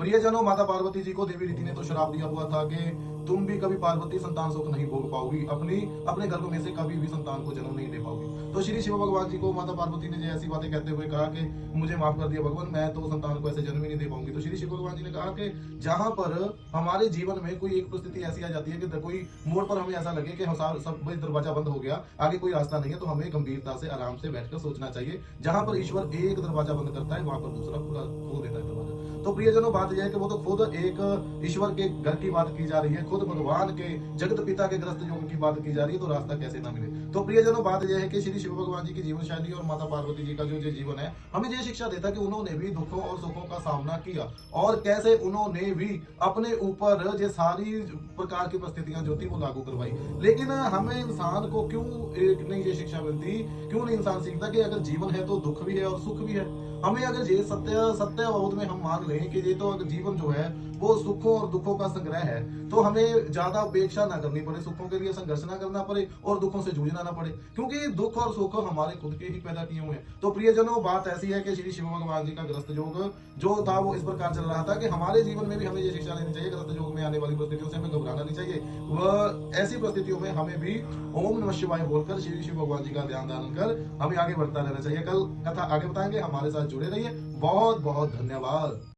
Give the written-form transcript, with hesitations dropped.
प्रियजनों, माता पार्वती जी को देवी रीति ने तो श्राप दिया हुआ था कि तुम भी कभी पार्वती संतान सुख नहीं भोग पाओगी, अपनी अपने गर्भ में से कभी भी संतान को जन्म नहीं दे पाओगी। तो श्री शिव भगवान जी को माता पार्वती ने ऐसी बातें कहते हुए कहा कि मुझे माफ कर दिया भगवान, मैं तो संतान को ऐसे जन्म ही नहीं दे पाऊंगी। तो श्री शिव भगवान जी ने कहा कि जहां पर हमारे जीवन में कोई एक परिस्थिति ऐसी आ जाती है कि कोई मोड़ पर हमें ऐसा लगे कि हम सब दरवाजा बंद हो गया, आगे कोई रास्ता नहीं है, तो हमें गंभीरता से आराम से बैठकर सोचना चाहिए। जहां पर ईश्वर एक दरवाजा बंद करता है, वहां पर दूसरा खुला खोल देता है दरवाजा। तो प्रियजनों, बात यह है कि वो तो खुद एक ईश्वर के घर की बात की जा रही है, खुद भगवान के जगत पिता के ग्रस्त योग की बात की जा रही है, तो रास्ता कैसे ना मिले। तो प्रियजनों, बात यह है कि श्री शिव भगवान जी की जीवन शैली और माता पार्वती जी का जो जीवन है, हमें ये शिक्षा देता है कि उन्होंने भी दुखों और सुखों का सामना किया और कैसे उन्होंने भी अपने ऊपर ये सारी प्रकार की परिस्थितियां जो थी वो लागू करवाई। लेकिन हमें इंसान को क्यों एक नहीं ये शिक्षा मिलती, क्यों नहीं इंसान सीखता कि अगर जीवन है तो दुख भी है और सुख भी है। हमें अगर ये सत्य सत्य अवबोध में हम मान लें कि ये तो अगर जीवन जो है वो सुखों और दुखों का संग्रह है, तो हमें ज्यादा अपेक्षा ना करनी पड़े, सुखों के लिए संघर्ष ना करना पड़े और दुखों से जूझना ना पड़े, क्योंकि दुख और सुख हमारे खुद के ही पैदा किए हुए हैं। तो प्रियजनों, बात ऐसी है कि श्री शिव भगवान जी का ग्रस्त योग जो था वो इस प्रकार चल रहा था कि हमारे जीवन में भी हमें ये शिक्षा लेनी चाहिए, ग्रस्त योग में आने वाली परिस्थितियों से हमें घबराना नहीं चाहिए। वह ऐसी परिस्थितियों में हमें भी ओम नमः शिवाय बोलकर श्री शिव भगवान जी का ध्यान धारण कर हमें आगे बढ़ता रहना चाहिए। कल कथा आगे बताएंगे, हमारे साथ जुड़े रहिए। बहुत बहुत धन्यवाद।